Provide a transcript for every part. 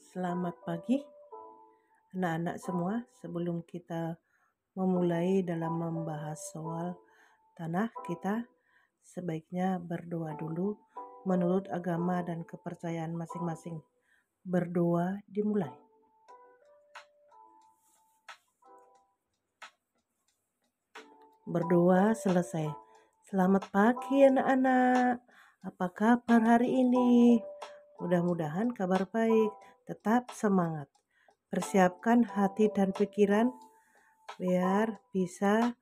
Selamat pagi anak-anak semua. Sebelum kita memulai dalam membahas soal tanah, kita sebaiknya berdoa dulu menurut agama dan kepercayaan masing-masing. Berdoa dimulai. Berdoa selesai. Selamat pagi anak-anak. Apa kabar hari ini? Mudah-mudahan kabar baik. Tetap semangat. Persiapkan hati dan pikiran biar bisa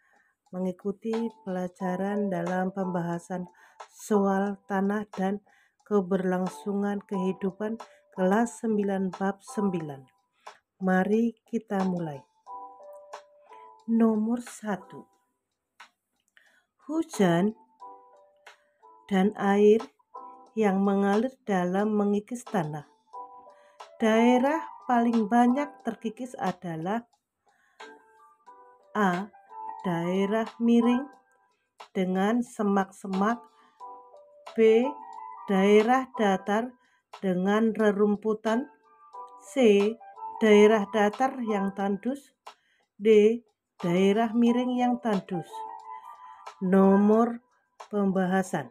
mengikuti pelajaran dalam pembahasan soal tanah dan keberlangsungan kehidupan kelas 9 bab 9. Mari kita mulai. Nomor 1. Hujan dan air yang mengalir dalam mengikis tanah. Daerah paling banyak terkikis adalah A. Daerah miring dengan semak-semak. B. Daerah datar dengan rerumputan. C. Daerah datar yang tandus. D. Daerah miring yang tandus. Nomor pembahasan.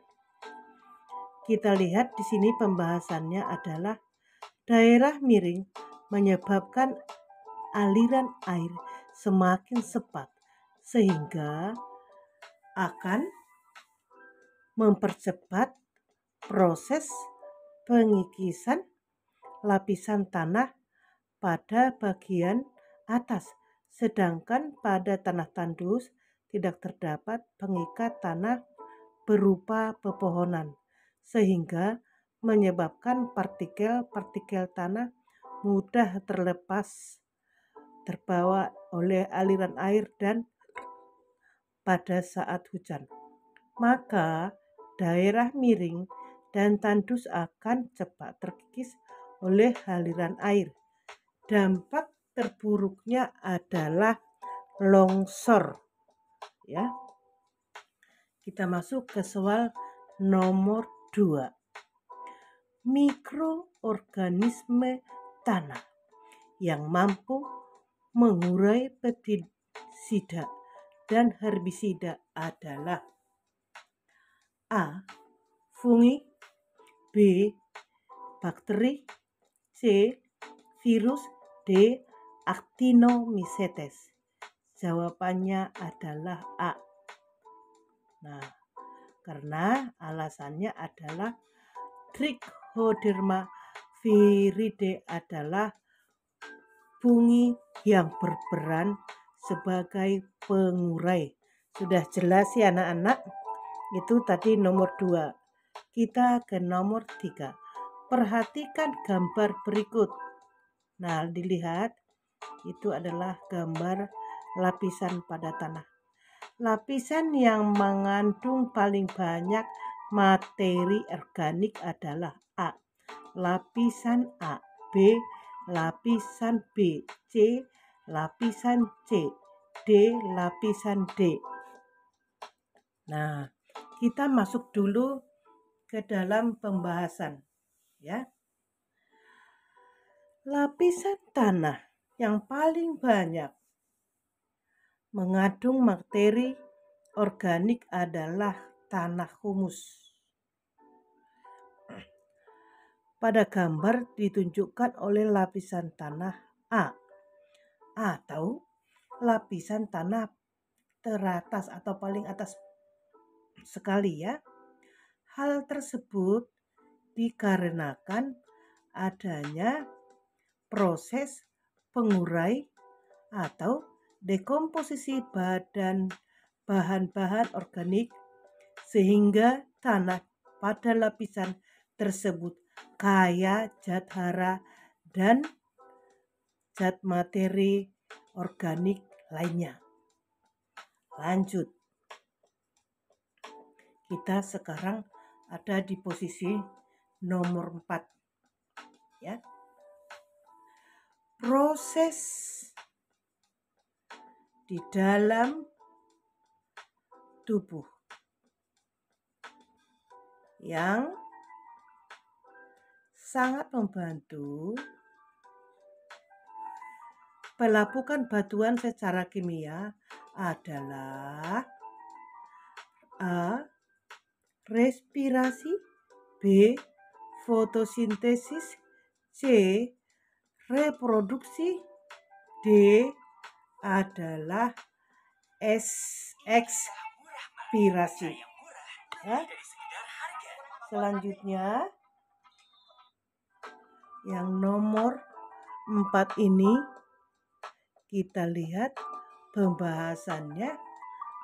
Kita lihat di sini pembahasannya adalah daerah miring menyebabkan aliran air semakin cepat sehingga akan mempercepat proses pengikisan lapisan tanah pada bagian atas, sedangkan pada tanah tandus tidak terdapat pengikat tanah berupa pepohonan, sehingga menyebabkan partikel-partikel tanah mudah terbawa oleh aliran air dan pada saat hujan. Maka daerah miring dan tandus akan cepat terkikis oleh aliran air. Dampak terburuknya adalah longsor. Ya. Kita masuk ke soal nomor 2. Mikroorganisme tanah yang mampu mengurai pestisida dan herbisida adalah A. Fungi. B. Bakteri. C. Virus. D. Actinomycetes. Jawabannya adalah A. Nah, karena alasannya adalah Trichoderma viride adalah fungi yang berperan sebagai pengurai. Sudah jelas ya anak-anak? Itu tadi nomor 2. Kita ke nomor 3. Perhatikan gambar berikut. Nah, dilihat itu adalah gambar lapisan pada tanah. Lapisan yang mengandung paling banyak materi organik adalah A. Lapisan A. B. Lapisan B. C. Lapisan C. D. Lapisan D. Nah, kita masuk dulu ke dalam pembahasan, ya. Lapisan tanah yang paling banyak mengandung materi organik adalah tanah humus. Pada gambar ditunjukkan oleh lapisan tanah A atau lapisan tanah teratas atau paling atas sekali ya. Hal tersebut dikarenakan adanya proses pengurai atau dekomposisi bahan-bahan organik sehingga tanah pada lapisan tersebut kaya zat hara dan zat materi organik lainnya. Lanjut. Kita sekarang ada di posisi nomor 4. Ya. Proses di dalam tubuh yang sangat membantu Pelapukan batuan secara kimia adalah A. Respirasi, B. Fotosintesis, C. Reproduksi, D. adalah ekspirasi. Selanjutnya yang nomor 4 ini kita lihat pembahasannya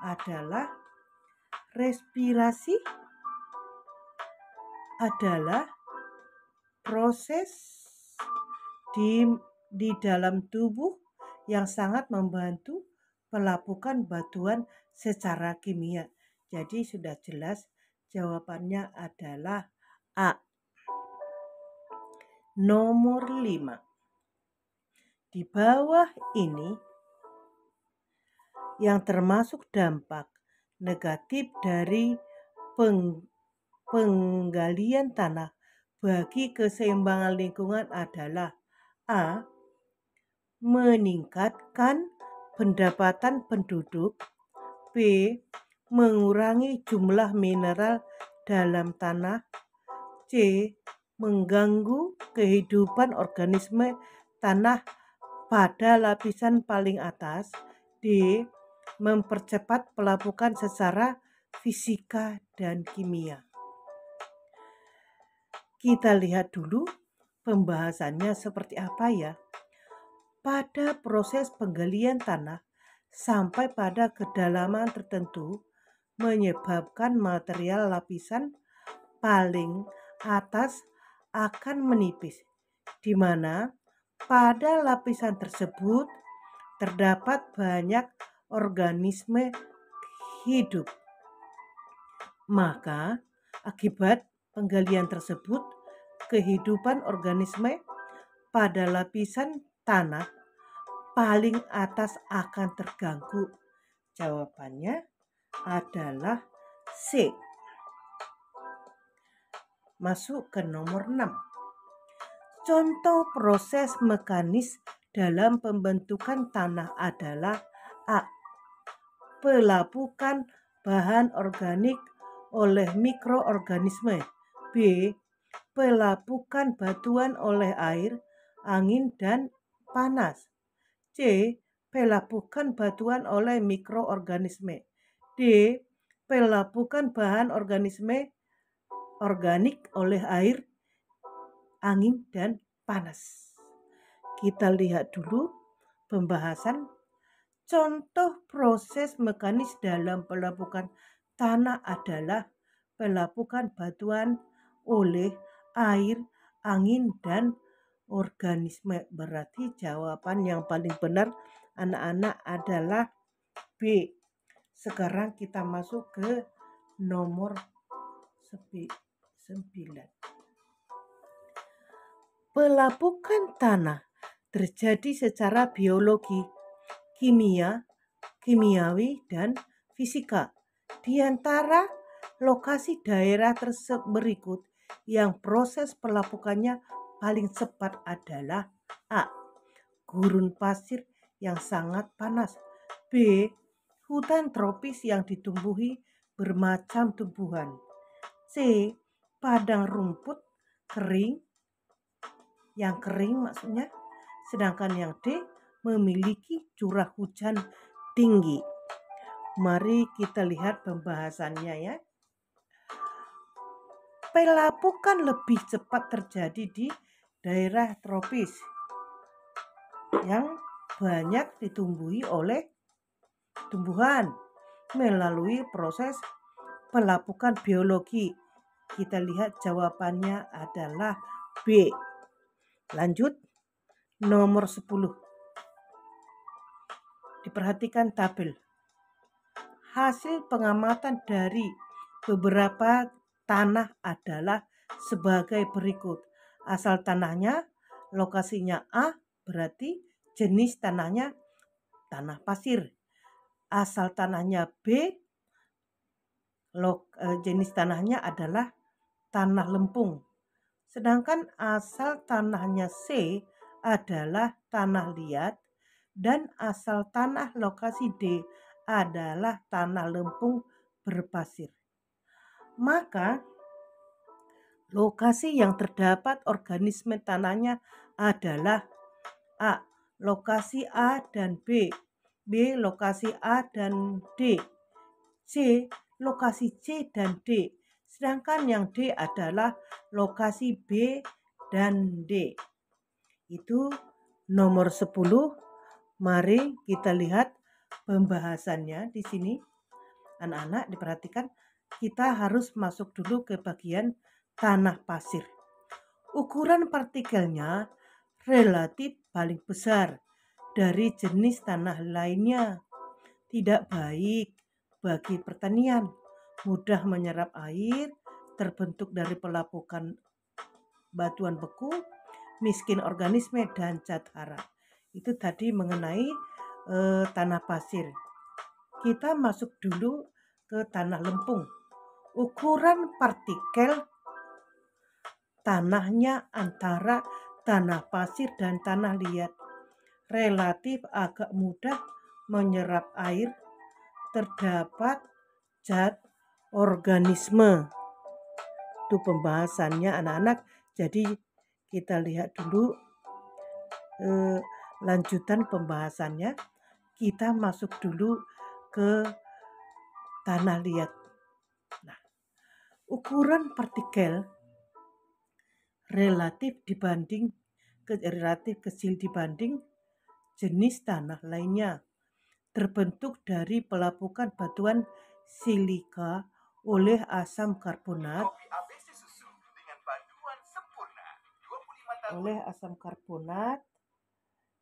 adalah respirasi adalah proses di dalam tubuh yang sangat membantu pelapukan batuan secara kimia. Jadi sudah jelas jawabannya adalah A. Nomor 5. Di bawah ini yang termasuk dampak negatif dari penggalian tanah bagi keseimbangan lingkungan adalah A. Meningkatkan pendapatan penduduk, B. Mengurangi jumlah mineral dalam tanah, C. Mengganggu kehidupan organisme tanah pada lapisan paling atas, D. Mempercepat pelapukan secara fisika dan kimia. Kita lihat dulu pembahasannya seperti apa ya. Pada proses penggalian tanah sampai pada kedalaman tertentu menyebabkan material lapisan paling atas akan menipis, di mana pada lapisan tersebut terdapat banyak organisme hidup. Maka akibat penggalian tersebut, kehidupan organisme pada lapisan tanah paling atas akan terganggu. Jawabannya adalah C. Masuk ke nomor 6. Contoh proses mekanis dalam pembentukan tanah adalah A. Pelapukan bahan organik oleh mikroorganisme, B. Pelapukan batuan oleh air, angin, dan panas, C. Pelapukan batuan oleh mikroorganisme, D. Pelapukan bahan organik oleh air, angin, dan panas. Kita lihat dulu pembahasan contoh proses mekanis dalam pelapukan tanah adalah pelapukan batuan oleh air, angin, dan organisme. Berarti jawaban yang paling benar anak-anak adalah B. Sekarang kita masuk ke nomor 9. Pelapukan tanah terjadi secara biologi, kimiawi, dan fisika. Di antara lokasi daerah tersebut berikut yang proses pelapukannya paling cepat adalah A. Gurun pasir yang sangat panas, B. Hutan tropis yang ditumbuhi bermacam tumbuhan, C. Padang rumput yang kering maksudnya, sedangkan yang D. memiliki curah hujan tinggi. Mari kita lihat pembahasannya ya. Pelapukan lebih cepat terjadi di daerah tropis yang banyak ditumbuhi oleh tumbuhan melalui proses pelapukan biologi. Kita lihat jawabannya adalah B. Lanjut, nomor 10. Diperhatikan tabel. Hasil pengamatan dari beberapa tanah adalah sebagai berikut. Asal tanahnya, lokasinya A, berarti jenis tanahnya tanah pasir. Asal tanahnya B, jenis tanahnya adalah tanah lempung. Sedangkan asal tanahnya C adalah tanah liat dan asal tanah lokasi D adalah tanah lempung berpasir. Maka lokasi yang terdapat organisme tanahnya adalah A. Lokasi A dan B. B. Lokasi A dan D. C. Lokasi C dan D. Sedangkan yang D adalah lokasi B dan D. Itu nomor 10. Mari kita lihat pembahasannya di sini. Anak-anak diperhatikan, kita harus masuk dulu ke bagian tanah pasir. Ukuran partikelnya relatif paling besar dari jenis tanah lainnya. Tidak baik bagi pertanian, mudah menyerap air, terbentuk dari pelapukan batuan beku, miskin organisme, dan zat hara. Itu tadi mengenai tanah pasir. Kita masuk dulu ke tanah lempung. Ukuran partikel tanahnya antara tanah pasir dan tanah liat relatif agak mudah menyerap air, terdapat zat organisme. Itu pembahasannya anak-anak. Jadi kita lihat dulu lanjutan pembahasannya. Kita masuk dulu ke tanah liat. Nah, ukuran partikel relatif kecil dibanding jenis tanah lainnya. Terbentuk dari pelapukan batuan silika oleh asam karbonat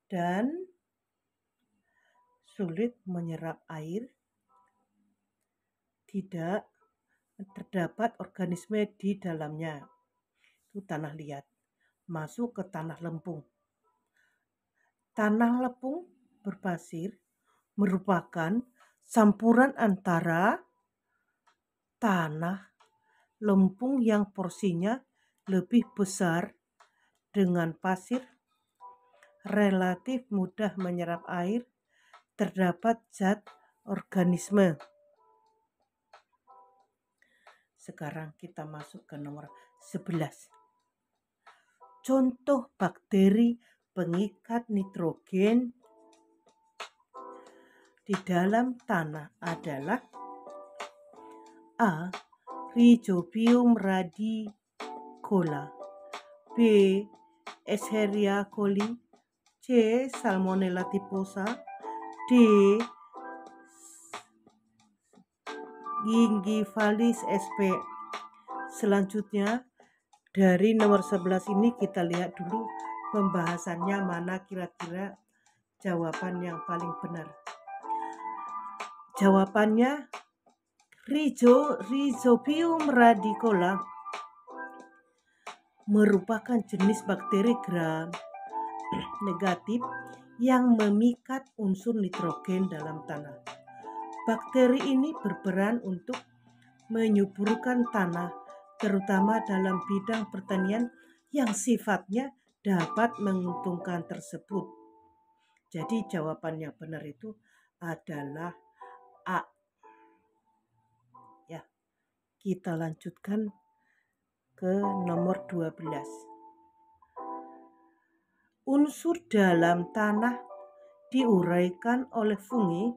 dan sulit menyerap air, tidak terdapat organisme di dalamnya. Itu tanah liat. Masuk ke tanah lempung. Tanah lempung berpasir merupakan campuran antara tanah lempung yang porsinya lebih besar dengan pasir, relatif mudah menyerap air, terdapat zat organisme. Sekarang kita masuk ke nomor 11. Contoh bakteri pengikat nitrogen di dalam tanah adalah A. Rhizobium radicola, B. Escherichia coli, C. Salmonella typhosa, D. Gingivalis sp. Selanjutnya dari nomor 11 ini kita lihat dulu pembahasannya, mana kira-kira jawaban yang paling benar. Jawabannya Rhizobium radicola merupakan jenis bakteri gram negatif yang memikat unsur nitrogen dalam tanah. Bakteri ini berperan untuk menyuburkan tanah, terutama dalam bidang pertanian yang sifatnya dapat menguntungkan tersebut. Jadi jawaban yang benar itu adalah A. Ya, kita lanjutkan ke nomor 12. Unsur dalam tanah diuraikan oleh fungi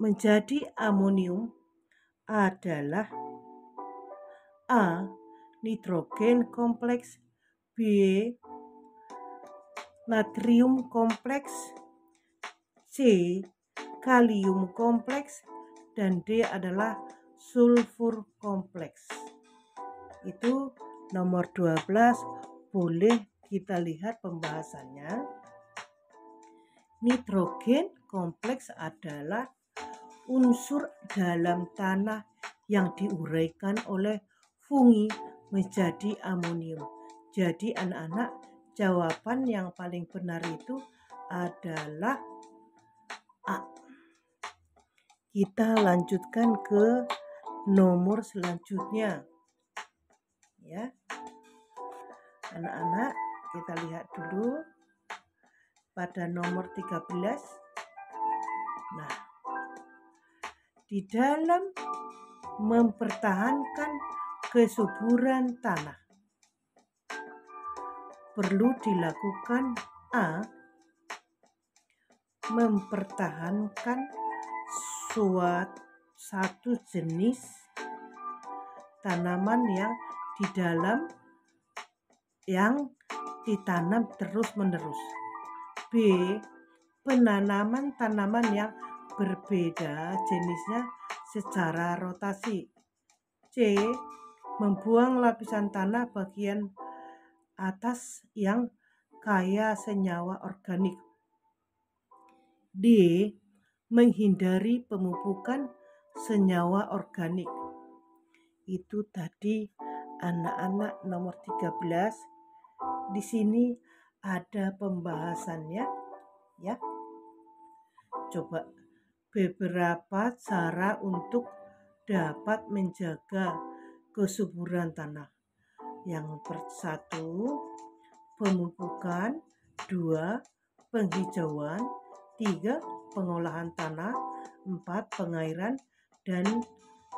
menjadi amonium adalah A. Nitrogen kompleks, B. Natrium kompleks, C. Kalium kompleks, dan D adalah sulfur kompleks. Itu nomor 12. Boleh kita lihat pembahasannya. Nitrogen kompleks adalah unsur dalam tanah yang diuraikan oleh fungi menjadi amonium. Jadi anak-anak, jawaban yang paling benar itu adalah A. Kita lanjutkan ke nomor selanjutnya. Ya. Anak-anak, kita lihat dulu pada nomor 13. Nah, di dalam mempertahankan kesuburan tanah perlu dilakukan A. Mempertahankan satu jenis tanaman yang di dalam yang ditanam terus-menerus. B. Penanaman tanaman yang berbeda jenisnya secara rotasi. C. Membuang lapisan tanah bagian atas yang kaya senyawa organik. D. Menghindari pemupukan senyawa organik. Itu tadi anak-anak nomor 13. Di sini ada pembahasannya ya. Coba beberapa cara untuk dapat menjaga kesuburan tanah. Yang satu, pemupukan. 2, penghijauan. 3, pengolahan tanah. 4, pengairan. Dan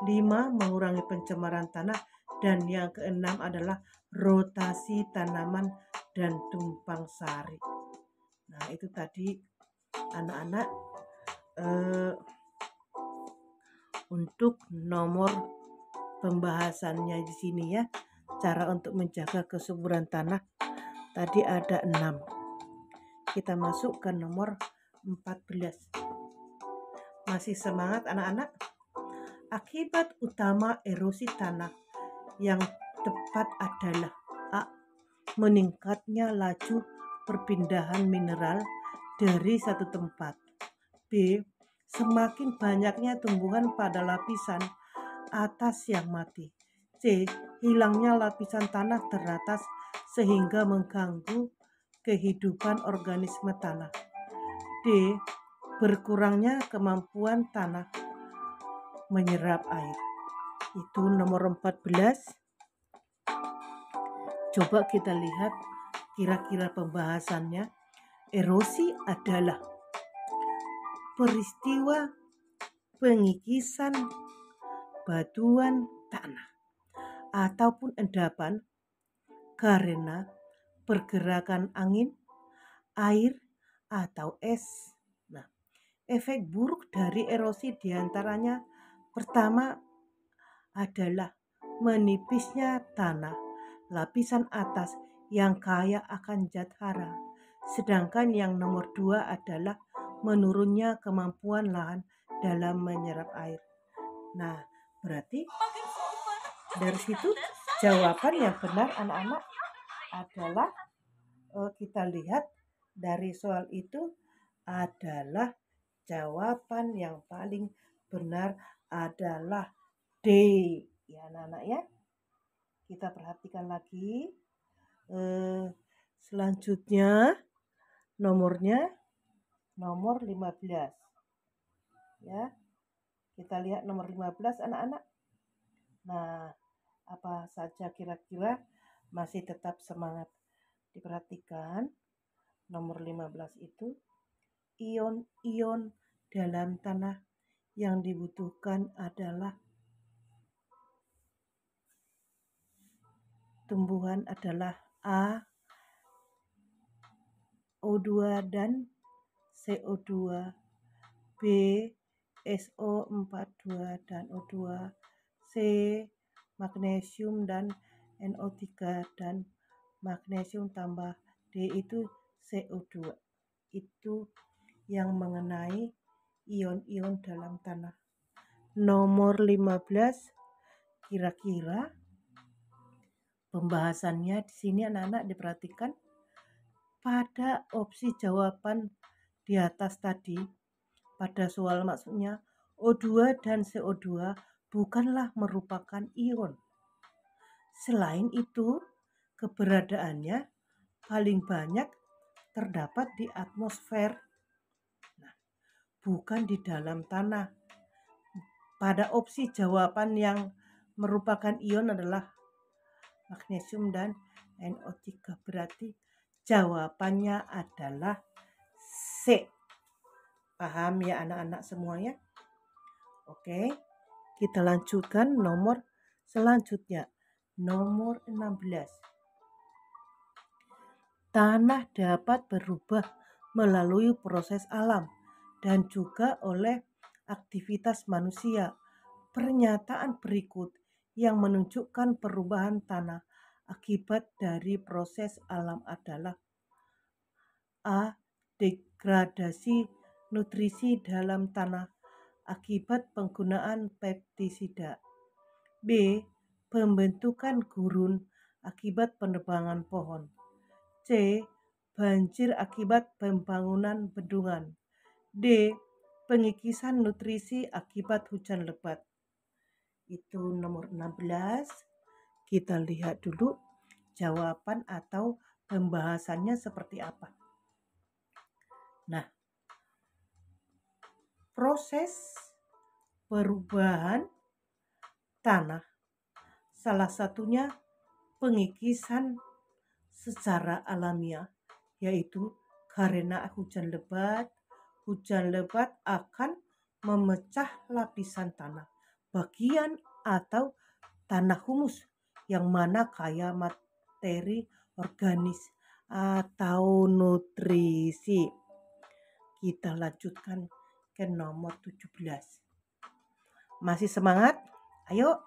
5, mengurangi pencemaran tanah. Dan yang keenam adalah rotasi tanaman dan tumpang sari. Nah, itu tadi anak-anak untuk nomor pembahasannya di sini ya. Cara untuk menjaga kesuburan tanah tadi ada 6. Kita masuk ke nomor 14. Masih semangat anak-anak? Akibat utama erosi tanah yang tepat adalah A. Meningkatnya laju perpindahan mineral dari satu tempat. B. Semakin banyaknya tumbuhan pada lapisan atas yang mati. C. Hilangnya lapisan tanah teratas sehingga mengganggu kehidupan organisme tanah. D. Berkurangnya kemampuan tanah menyerap air. Itu nomor 14. Coba kita lihat kira-kira pembahasannya. Erosi adalah peristiwa pengikisan batuan tanah ataupun endapan karena pergerakan angin, air, atau es. Nah, efek buruk dari erosi diantaranya pertama adalah menipisnya tanah lapisan atas yang kaya akan zat hara. Sedangkan yang nomor 2 adalah menurunnya kemampuan lahan dalam menyerap air. Nah, berarti dari situ jawaban yang benar anak-anak adalah kita lihat dari soal itu adalah jawaban yang paling benar adalah D. Ya anak-anak ya. Kita perhatikan lagi. Selanjutnya nomornya nomor 15. Ya. Kita lihat nomor 15 anak-anak. Nah, apa saja kira-kira masih tetap semangat. Diperhatikan nomor 15 itu ion-ion dalam tanah yang dibutuhkan adalah tumbuhan adalah A, O2 dan CO2, B, SO42 dan O2, C, magnesium dan NO3 dan magnesium tambah D itu CO2. Itu yang mengenai ion-ion dalam tanah. Nomor 15 kira-kira pembahasannya di sini anak-anak diperhatikan pada opsi jawaban di atas tadi pada soal maksudnya O2 dan CO2 bukanlah merupakan ion. Selain itu, keberadaannya paling banyak terdapat di atmosfer. Nah, bukan di dalam tanah. Pada opsi jawaban yang merupakan ion adalah magnesium dan NO3. Berarti Jawabannya adalah C. Paham ya anak-anak semuanya? Oke, kita lanjutkan nomor selanjutnya. Nomor 16. Tanah dapat berubah melalui proses alam dan juga oleh aktivitas manusia. Pernyataan berikut yang menunjukkan perubahan tanah akibat dari proses alam adalah: A. Degradasi nutrisi dalam tanah akibat penggunaan pestisida. B. Pembentukan gurun akibat penebangan pohon. C. Banjir akibat pembangunan bendungan. D. Pengikisan nutrisi akibat hujan lebat. Itu nomor 16. Kita lihat dulu jawaban atau pembahasannya seperti apa. Nah, proses perubahan tanah salah satunya pengikisan secara alamiah, yaitu karena hujan lebat akan memecah lapisan tanah bagian atau tanah humus yang mana kaya materi organis atau nutrisi. Kita lanjutkan ke nomor 17. Masih semangat? Ayo,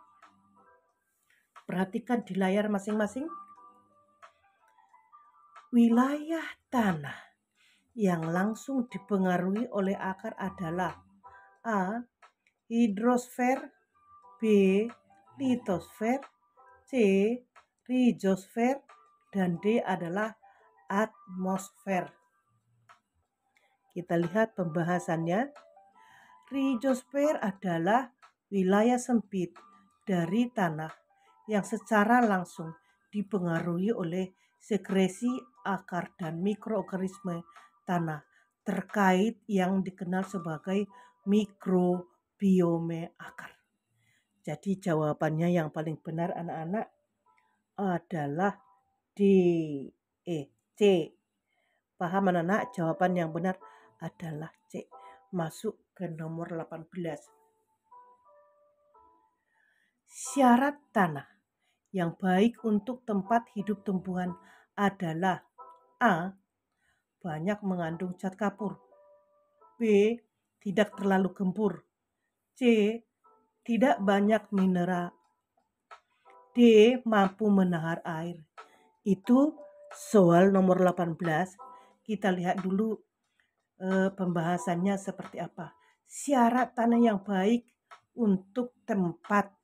perhatikan di layar masing-masing. Wilayah tanah yang langsung dipengaruhi oleh akar adalah A. Hidrosfer, B. litosfer, C. rizosfer, dan D adalah atmosfer. Kita lihat pembahasannya. Rizosfer adalah wilayah sempit dari tanah yang secara langsung dipengaruhi oleh sekresi akar dan mikroorganisme tanah terkait yang dikenal sebagai mikrobiome akar. Jadi jawabannya yang paling benar anak-anak adalah D. C. Paham anak-anak? Jawaban yang benar adalah C. Masuk ke nomor 18. Syarat tanah yang baik untuk tempat hidup tumbuhan adalah A. Banyak mengandung zat kapur. B. Tidak terlalu gembur. C. Tidak banyak mineral. D. Mampu menahan air. Itu soal nomor 18. Kita lihat dulu pembahasannya seperti apa. Syarat tanah yang baik untuk tempat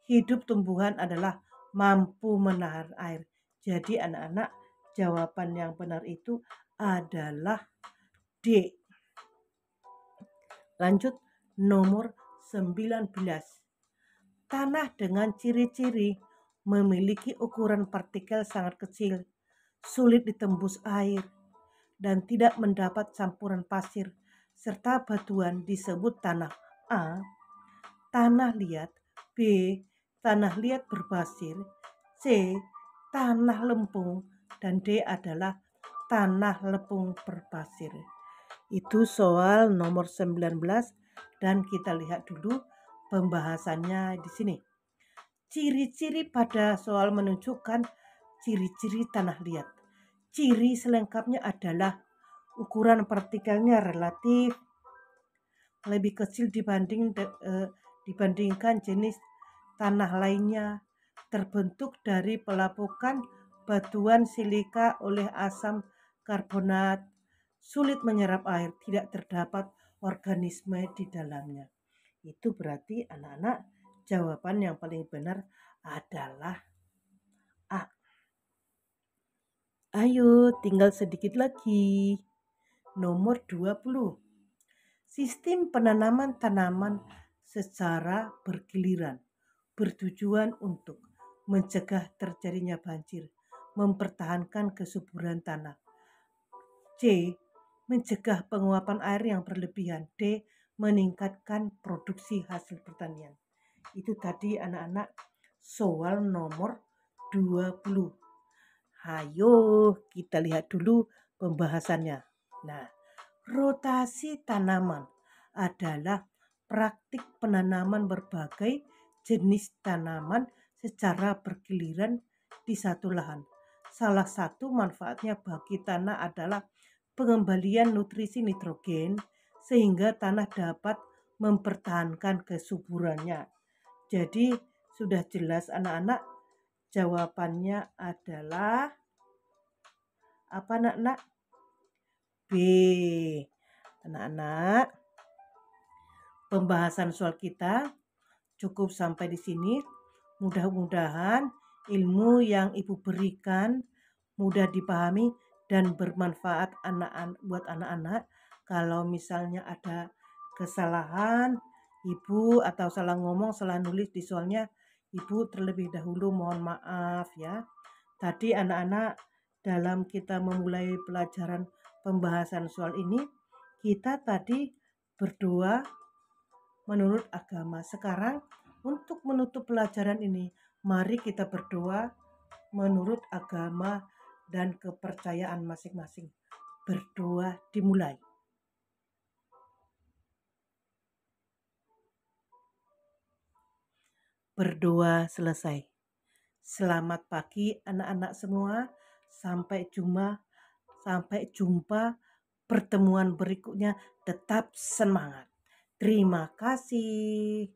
hidup tumbuhan adalah mampu menahan air. Jadi anak-anak, jawaban yang benar itu adalah D. Lanjut nomor 19. Tanah dengan ciri-ciri memiliki ukuran partikel sangat kecil, sulit ditembus air, dan tidak mendapat campuran pasir serta batuan disebut tanah A. Tanah liat. B. Tanah liat berpasir. C. Tanah lempung. Dan D adalah tanah lempung berpasir. Itu soal nomor 19 dan kita lihat dulu pembahasannya di sini. Ciri-ciri pada soal menunjukkan ciri-ciri tanah liat. Ciri selengkapnya adalah ukuran partikelnya relatif lebih kecil dibandingkan jenis tanah lainnya, terbentuk dari pelapukan batuan silika oleh asam karbonat, sulit menyerap air, tidak terdapat organisme di dalamnya. Itu berarti anak-anak jawaban yang paling benar adalah A. Ayo, tinggal sedikit lagi. Nomor 20. Sistem penanaman tanaman secara bergiliran bertujuan untuk mencegah terjadinya banjir, mempertahankan kesuburan tanah. C. Mencegah penguapan air yang berlebihan. D. Meningkatkan produksi hasil pertanian. Itu tadi anak-anak soal nomor 20. Ayo kita lihat dulu pembahasannya. Nah, rotasi tanaman adalah praktik penanaman berbagai jenis tanaman secara bergiliran di satu lahan. Salah satu manfaatnya bagi tanah adalah pengembalian nutrisi nitrogen sehingga tanah dapat mempertahankan kesuburannya. Jadi sudah jelas anak-anak, jawabannya adalah apa anak-anak? B. Anak-anak, pembahasan soal kita cukup sampai di sini. Mudah-mudahan ilmu yang Ibu berikan mudah dipahami dan bermanfaat buat anak-anak. Kalau misalnya ada kesalahan Ibu atau salah ngomong, salah nulis di soalnya, Ibu terlebih dahulu mohon maaf ya. Tadi anak-anak, dalam kita memulai pelajaran pembahasan soal ini, kita tadi berdoa menurut agama. Sekarang untuk menutup pelajaran ini, mari kita berdoa menurut agama dan kepercayaan masing-masing. Berdoa dimulai. Berdoa selesai. Selamat pagi anak-anak semua. Sampai jumpa pertemuan berikutnya. Tetap semangat. Terima kasih.